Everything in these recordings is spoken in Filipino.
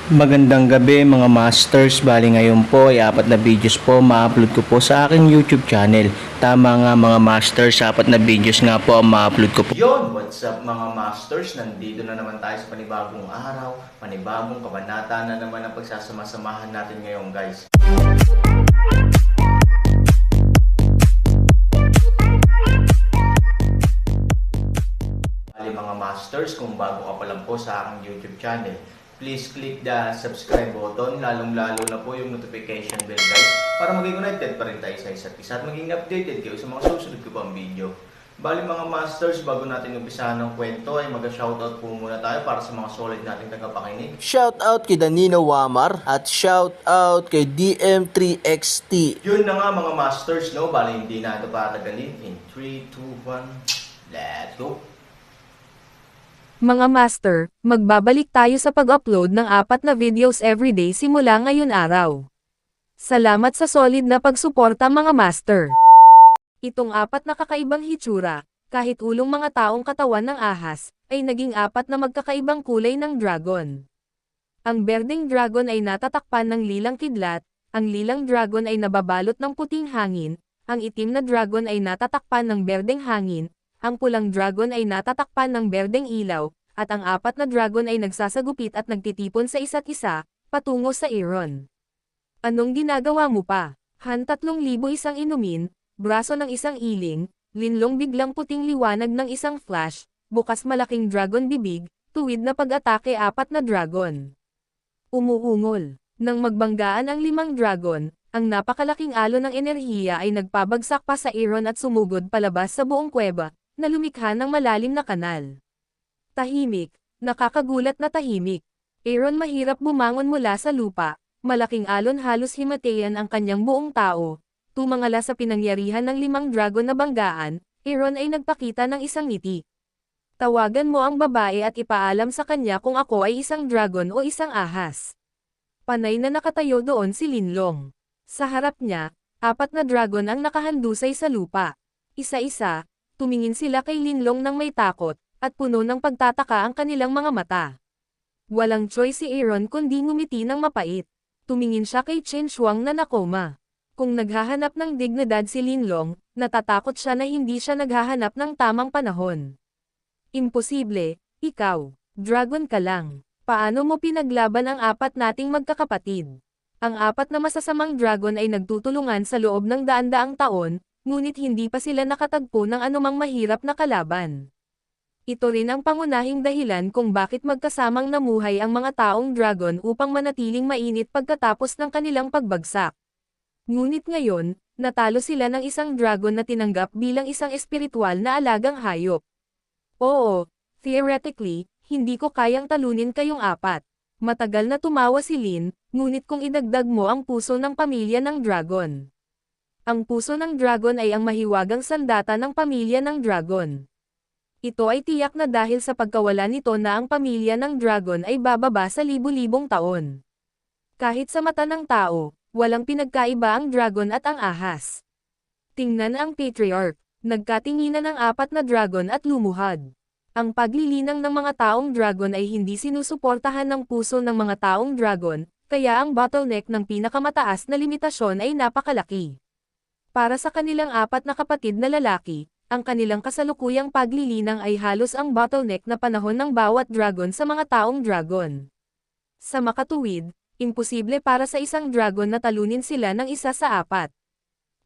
Magandang gabi mga masters, bali ngayon po ay 4 na videos po ma-upload ko po sa aking YouTube channel. Tama nga mga masters, 4 na videos nga po ang ma-upload ko po. Yon, what's up mga masters? Nandito na naman tayo sa panibagong araw, panibagong kabanata na naman ang pagsasama-samahan natin ngayon guys. Bali mga masters, kung bago ka pa lang po sa aking YouTube channel, please click the subscribe button, lalong-lalo na po yung notification bell guys, para maging connected pa rin tayo sa isa't isa at maging updated kayo sa mga susunod ko pang video. Bali mga masters, bago natin umpisahan ng kwento ay mag-shoutout po muna tayo para sa mga solid nating tagapakinig. Shoutout kay Danino Wamar at shoutout kay DM3XT. Yun na nga mga masters, no? Bali hindi na ito patagalin. In 3, 2, 1, let's go! Mga master, magbabalik tayo sa pag-upload ng 4 na videos everyday simula ngayon araw. Salamat sa solid na pagsuporta mga master. Itong 4 na kakaibang hitsura, kahit ulong mga taong katawan ng ahas, ay naging 4 na magkakaibang kulay ng dragon. Ang berdeng dragon ay natatakpan ng lilang kidlat, ang lilang dragon ay nababalot ng puting hangin, ang itim na dragon ay natatakpan ng berdeng hangin, ang pulang dragon ay natatakpan ng berdeng ilaw, at ang 4 na dragon ay nagsasagupit at nagtitipon sa isa't isa, patungo sa Aeron. Anong ginagawa mo pa? Han 3,000 isang inumin, braso ng isang iling, linlong biglang puting liwanag ng isang flash, bukas malaking dragon bibig, tuwid na pag-atake 4 na dragon. Umuungol. Nang magbanggaan ang 5 dragon, ang napakalaking alon ng enerhiya ay nagpabagsak pa sa Aeron at sumugod palabas sa buong kuweba, na lumikha ng malalim na kanal. Tahimik, nakakagulat na tahimik. Aeron mahirap bumangon mula sa lupa, malaking alon halos himatayan ang kanyang buong tao. Tumangala sa pinangyarihan ng 5 dragon na banggaan, Aeron ay nagpakita ng isang ngiti. Tawagan mo ang babae at ipaalam sa kanya kung ako ay isang dragon o isang ahas. Panay na nakatayo doon si Linlong. Sa harap niya, 4 na dragon ang nakahandusay sa lupa. Isa-isa, tumingin sila kay Linlong ng may takot, at puno ng pagtataka ang kanilang mga mata. Walang choice si Aeron kundi ngumiti ng mapait. Tumingin siya kay Chen Shuang na nakoma. Kung naghahanap ng dignidad si Linlong, natatakot siya na hindi siya naghahanap ng tamang panahon. Imposible, ikaw, dragon ka lang. Paano mo pinaglaban ang 4 nating magkakapatid? Ang 4 na masasamang dragon ay nagtutulungan sa loob ng daan-daang taon, ngunit hindi pa sila nakatagpo ng anumang mahirap na kalaban. Ito rin ang pangunahing dahilan kung bakit magkasamang namuhay ang mga taong dragon upang manatiling mainit pagkatapos ng kanilang pagbagsak. Ngunit ngayon, natalo sila ng isang dragon na tinanggap bilang isang espiritual na alagang hayop. Oo, theoretically, hindi ko kayang talunin kayong 4. Matagal na tumawa si Lin, ngunit kung idagdag mo ang puso ng pamilya ng dragon. Ang puso ng dragon ay ang mahiwagang sandata ng pamilya ng dragon. Ito ay tiyak na dahil sa pagkawala nito na ang pamilya ng dragon ay bababa sa libu-libong taon. Kahit sa mata ng tao, walang pinagkaiba ang dragon at ang ahas. Tingnan ang patriarch, nagkatinginan ng 4 na dragon at lumuhad. Ang paglilinang ng mga taong dragon ay hindi sinusuportahan ng puso ng mga taong dragon, kaya ang bottleneck ng pinakamataas na limitasyon ay napakalaki. Para sa kanilang 4 na kapatid na lalaki, ang kanilang kasalukuyang paglilinang ay halos ang bottleneck na panahon ng bawat dragon sa mga taong dragon. Sa makatuwid, imposible para sa isang dragon na talunin sila ng isa sa 4.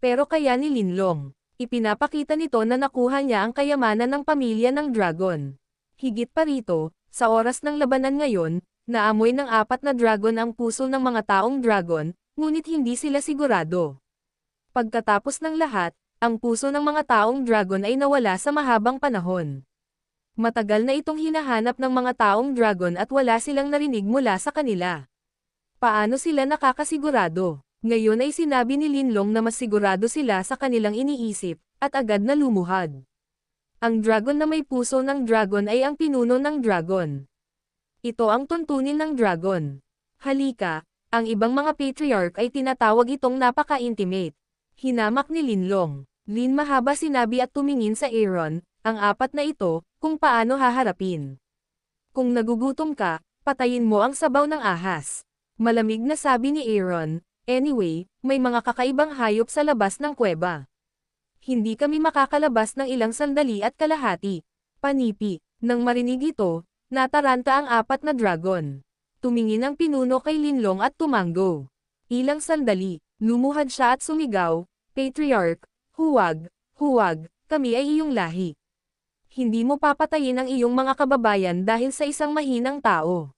Pero kaya ni Linlong, ipinapakita nito na nakuha niya ang kayamanan ng pamilya ng dragon. Higit pa rito, sa oras ng labanan ngayon, naamoy ng 4 na dragon ang puso ng mga taong dragon, ngunit hindi sila sigurado. Pagkatapos ng lahat, ang puso ng mga taong dragon ay nawala sa mahabang panahon. Matagal na itong hinahanap ng mga taong dragon at wala silang narinig mula sa kanila. Paano sila nakakasigurado? Ngayon ay sinabi ni Linlong na mas sigurado sila sa kanilang iniisip, at agad na lumuhad. Ang dragon na may puso ng dragon ay ang pinuno ng dragon. Ito ang tuntunin ng dragon. Halika, ang ibang mga patriarch ay tinatawag itong napaka-intimate. Hinamak ni Linlong. Lin mahaba sinabi at tumingin sa Aeron, ang 4 na ito, kung paano haharapin. Kung nagugutom ka, Patayin mo ang sabaw ng ahas. Malamig na sabi ni Aaron. Anyway, may mga kakaibang hayop sa labas ng kuweba. Hindi kami makakalabas ng ilang sandali at kalahati. Panipi. Nang marinig ito, nataranta ang 4 na dragon. Tumingin ang pinuno kay Linlong at tumanggo. Ilang sandali, lumuhad siya at sumigaw, Patriarch, huwag, huwag, kami ay iyong lahi. Hindi mo papatayin ang iyong mga kababayan dahil sa isang mahinang tao.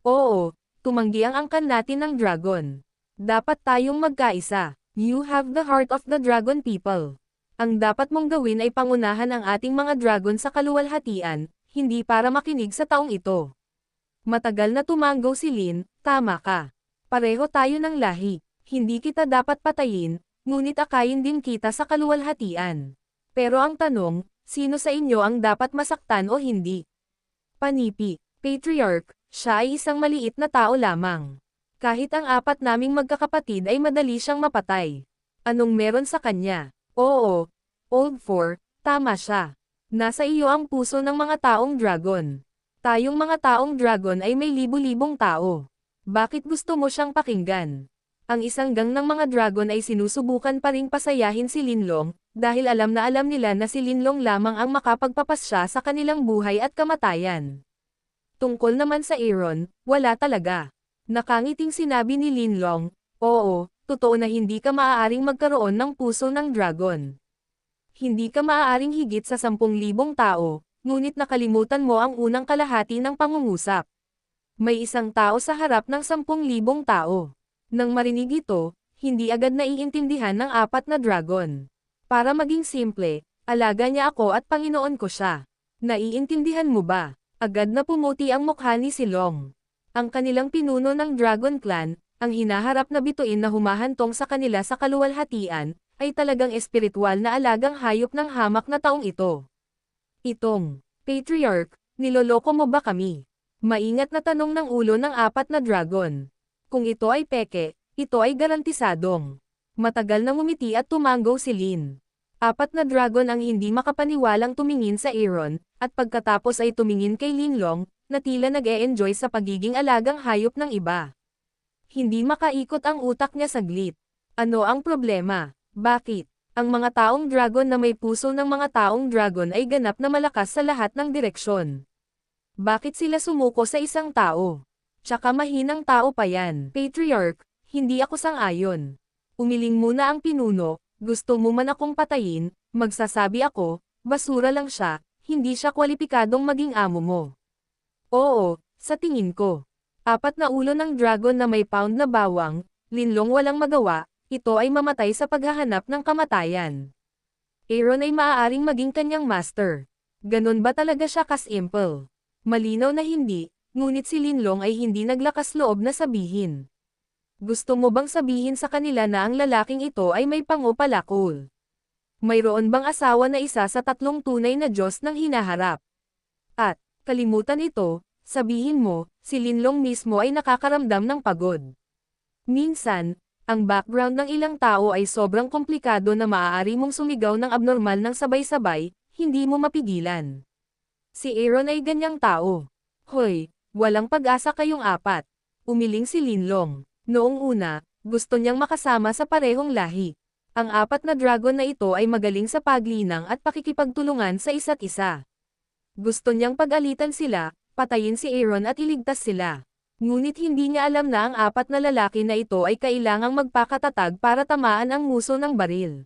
Oo, tumanggi ang angkan natin ng dragon. Dapat tayong magkaisa. You have the heart of the dragon people. Ang dapat mong gawin ay pangunahan ang ating mga dragon sa kaluwalhatian, hindi para makinig sa taong ito. Matagal na tumanggo si Lin, tama ka. Pareho tayo ng lahi. Hindi kita dapat patayin, ngunit akayin din kita sa kaluwalhatian. Pero ang tanong, sino sa inyo ang dapat masaktan o hindi? Panipi, Patriarch, siya ay isang maliit na tao lamang. Kahit ang 4 naming magkakapatid ay madali siyang mapatay. Anong meron sa kanya? Oo, Old 4, tama siya. Nasa iyo ang puso ng mga taong dragon. Tayong mga taong dragon ay may libu-libong tao. Bakit gusto mo siyang pakinggan? Ang isang gang ng mga dragon ay sinusubukan pa ring pasayahin si Linlong, dahil alam na alam nila na si Linlong lamang ang makapagpapasya sa kanilang buhay at kamatayan. Tungkol naman sa Aaron, wala talaga. Nakangiting sinabi ni Linlong, oo, totoo na hindi ka maaaring magkaroon ng puso ng dragon. Hindi ka maaaring higit sa 10,000 tao, ngunit nakalimutan mo ang unang kalahati ng pangungusap. May isang tao sa harap ng 10,000 tao. Nang marinig ito, hindi agad naiintindihan ng 4 na dragon. Para maging simple, alaga niya ako at Panginoon ko siya. Naiintindihan mo ba? Agad na pumuti ang mukha ni Silong. Ang kanilang pinuno ng Dragon Clan, ang hinaharap na bituin na humahantong sa kanila sa kaluwalhatian, ay talagang espiritual na alagang hayop ng hamak na taong ito. Itong, Patriarch, niloloko mo ba kami? Maingat na tanong ng ulo ng 4 na dragon. Kung ito ay peke, ito ay garantisadong. Matagal na ngumiti at tumanggo si Lin. 4 na dragon ang hindi makapaniwalang tumingin sa Aaron, at pagkatapos ay tumingin kay Linlong, na tila nag-e-enjoy sa pagiging alagang hayop ng iba. Hindi makaikot ang utak niya saglit. Ano ang problema? Bakit? Ang mga taong dragon na may puso ng mga taong dragon ay ganap na malakas sa lahat ng direksyon. Bakit sila sumuko sa isang tao? Tsaka mahinang tao pa yan. Patriarch, hindi ako sang-ayon. Umiling muna ang pinuno, gusto mo man akong patayin, magsasabi ako, basura lang siya, hindi siya kwalipikadong maging amo mo. Oo, sa tingin ko. 4 na ulo ng dragon na may pound na bawang, Linlong walang magawa, ito ay mamatay sa paghahanap ng kamatayan. Aaron ay maaaring maging kanyang master. Ganon ba talaga siya kasimple? Malinaw na hindi, ngunit si Linlong ay hindi naglakas loob na sabihin. Gusto mo bang sabihin sa kanila na ang lalaking ito ay may pangupalakol? Mayroon bang asawa na isa sa 3 tunay na Diyos ng hinaharap? At, kalimutan ito, sabihin mo, si Linlong mismo ay nakakaramdam ng pagod. Minsan, ang background ng ilang tao ay sobrang komplikado na maaari mong sumigaw ng abnormal ng sabay-sabay, hindi mo mapigilan. Si Aaron ay ganyang tao. Hoy, walang pag-asa kayong 4. Umiling si Linlong. Noong una, gusto niyang makasama sa parehong lahi. Ang 4 na dragon na ito ay magaling sa paglinang at pakikipagtulungan sa isa't isa. Gusto niyang pag-alitan sila, patayin si Aaron at iligtas sila. Ngunit hindi niya alam na ang 4 na lalaki na ito ay kailangang magpakatatag para tamaan ang nguso ng baril.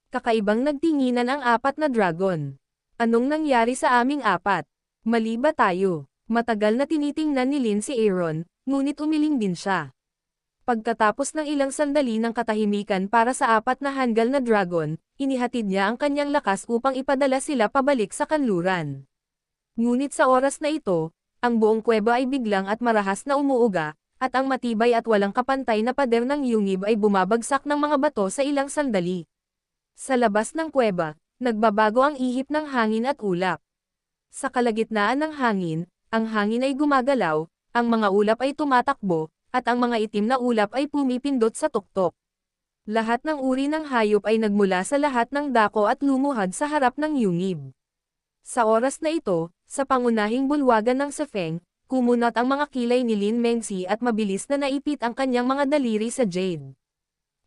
Kakaibang nagtinginan ang 4 na dragon. Anong nangyari sa aming 4? Mali ba tayo? Matagal na tinitingnan ni Lin si Aaron, ngunit umiling din siya. Pagkatapos ng ilang sandali ng katahimikan para sa 4 na hanggal na dragon, inihatid niya ang kanyang lakas upang ipadala sila pabalik sa kanluran. Ngunit sa oras na ito, ang buong kuweba ay biglang at marahas na umuuga, at ang matibay at walang kapantay na pader ng yungib ay bumabagsak ng mga bato sa ilang sandali. Sa labas ng kuweba, nagbabago ang ihip ng hangin at ulap. Sa kalagitnaan ng hangin, ang hangin ay gumagalaw, ang mga ulap ay tumatakbo, at ang mga itim na ulap ay pumipindot sa tuktok. Lahat ng uri ng hayop ay nagmula sa lahat ng dako at lumuhad sa harap ng yungib. Sa oras na ito, sa pangunahing bulwagan ng Sefeng, kumunat ang mga kilay ni Lin Mengzi at mabilis na naipit ang kanyang mga daliri sa jade.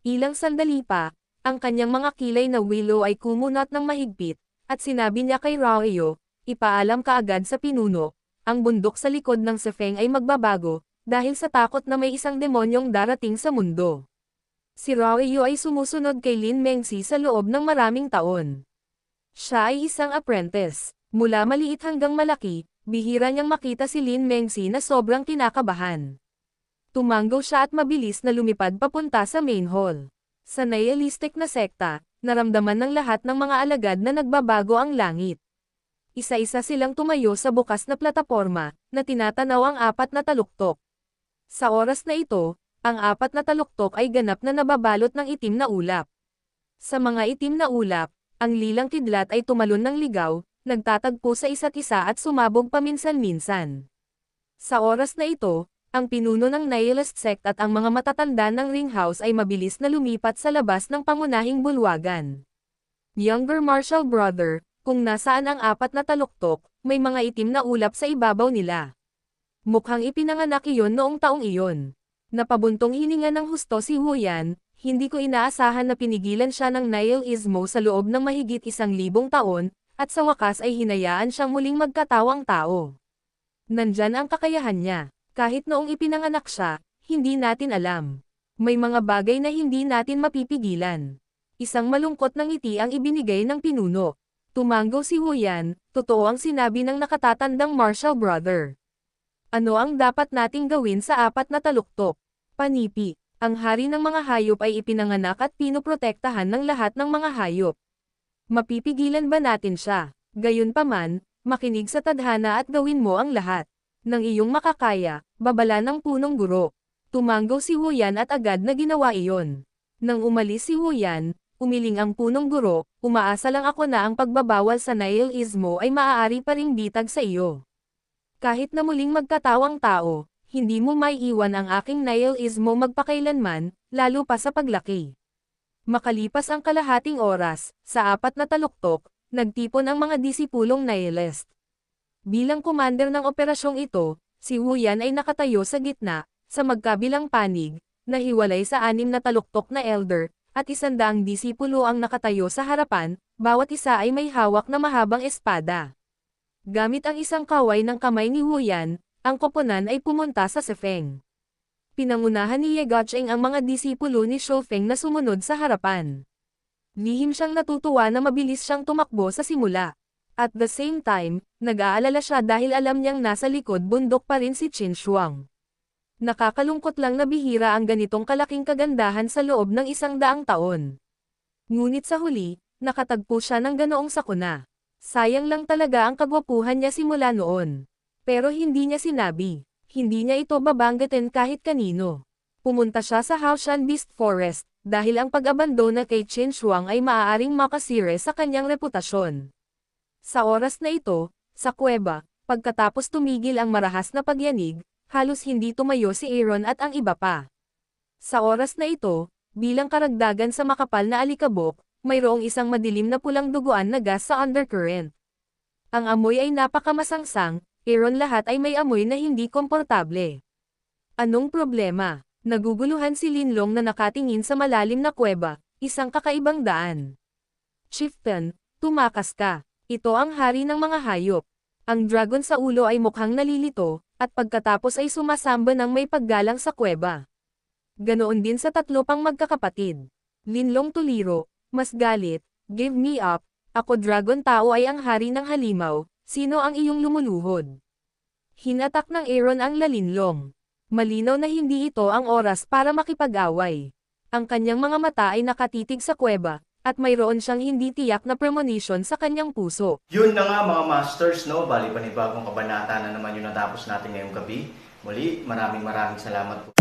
Ilang sandali pa, ang kanyang mga kilay na willow ay kumunat ng mahigpit, at sinabi niya kay Raoyo, ipaalam ka agad sa pinuno, ang bundok sa likod ng Sefeng ay magbabago, dahil sa takot na may isang demonyong darating sa mundo. Si Raoyo ay sumusunod kay Lin Mengzi sa loob ng maraming taon. Siya ay isang apprentice. Mula maliit hanggang malaki, bihira niyang makita si Lin Mengzi na sobrang kinakabahan. Tumanggo siya at mabilis na lumipad papunta sa main hall. Sa nihilistic na sekta, naramdaman ng lahat ng mga alagad na nagbabago ang langit. Isa-isa silang tumayo sa bukas na plataporma, na tinatanaw ang apat na taluktok. Sa oras na ito, ang apat na taluktok ay ganap na nababalot ng itim na ulap. Sa mga itim na ulap, ang lilang kidlat ay tumalon ng ligaw, nagtatagpo sa isa't isa at sumabog paminsan-minsan. Sa oras na ito, ang pinuno ng nihilist sect at ang mga matatanda ng ringhouse ay mabilis na lumipat sa labas ng pangunahing bulwagan. Younger Marshall Brother, kung nasaan ang apat na taluktok, may mga itim na ulap sa ibabaw nila. Mukhang ipinanganak iyon noong taong iyon. Napabuntong hininga ng husto si Huyan, hindi ko inaasahan na pinigilan siya ng nihilismo sa loob ng mahigit 1,000 taon, at sa wakas ay hinayaan siyang muling magkatawang tao. Nandyan ang kakayahan niya. Kahit noong ipinanganak siya, hindi natin alam. May mga bagay na hindi natin mapipigilan. Isang malungkot na ngiti ang ibinigay ng pinuno. Tumanggo si Huyan, totoo ang sinabi ng nakatatandang Marshall Brother. Ano ang dapat nating gawin sa apat na taluktok? Panipi, ang hari ng mga hayop ay ipinanganak at pinoprotektahan ng lahat ng mga hayop. Mapipigilan ba natin siya? Gayunpaman, makinig sa tadhana at gawin mo ang lahat. Nang iyong makakaya, babala ng punong guro. Tumanggo si Huyan at agad na ginawa iyon. Nang umalis si Huyan, umiling ang punong guro, umaasa lang ako na ang pagbabawal sa nihilismo ay maaari pa ring bitag sa iyo. Kahit na muling magkatawang tao, hindi mo maiiwan ang aking nihilismo magpakailanman, lalo pa sa paglaki. Makalipas ang kalahating oras, sa apat na taluktok, nagtipon ang mga disipulong nihilist. Bilang commander ng operasyong ito, si Huyan ay nakatayo sa gitna, sa magkabilang panig, nahiwalay sa 6 na taluktok na elder, at 100 disipulo ang nakatayo sa harapan, bawat isa ay may hawak na mahabang espada. Gamit ang isang kaway ng kamay ni Huyan, ang koponan ay pumunta sa Sefeng. Pinangunahan ni Ye Guocheng ang mga disipulo ni Shofeng na sumunod sa harapan. Lihim siyang natutuwa na mabilis siyang tumakbo sa simula. At the same time, nag-aalala siya dahil alam niyang nasa likod bundok pa rin si Qin Shuang. Nakakalungkot lang na bihira ang ganitong kalaking kagandahan sa loob ng 100 taon. Ngunit sa huli, nakatagpo siya ng ganoong sakuna. Sayang lang talaga ang kagwapuhan niya simula noon. Pero hindi niya sinabi. Hindi niya ito babanggitin kahit kanino. Pumunta siya sa Haoshan Beast Forest, dahil ang pag-abandona kay Qin Shuang ay maaaring makasire sa kanyang reputasyon. Sa oras na ito, sa kuweba, pagkatapos tumigil ang marahas na pagyanig, halos hindi tumayo si Aaron at ang iba pa. Sa oras na ito, bilang karagdagan sa makapal na alikabok, mayroong isang madilim na pulang duguan na gas sa undercurrent. Ang amoy ay napakamasangsang, Aaron lahat ay may amoy na hindi komportable. Anong problema? Naguguluhan si Linlong na nakatingin sa malalim na kuweba, isang kakaibang daan. Chieftain, tumakas ka. Ito ang hari ng mga hayop. Ang dragon sa ulo ay mukhang nalilito, at pagkatapos ay sumasamba ng may paggalang sa kuweba. Ganoon din sa 3 pang magkakapatid. Linlong tuliro, mas galit, give me up, ako dragon tao ay ang hari ng halimaw, sino ang iyong lumuluhod? Hinatak ng Aaron ang lalinlong. Malinaw na hindi ito ang oras para makipag-away. Ang kanyang mga mata ay nakatitig sa kuweba, at mayroon siyang hindi tiyak na premonition sa kanyang puso. Yun na nga mga masters, no? Bali panibagong kabanata na naman yung natapos natin ngayong gabi. Muli, maraming salamat po.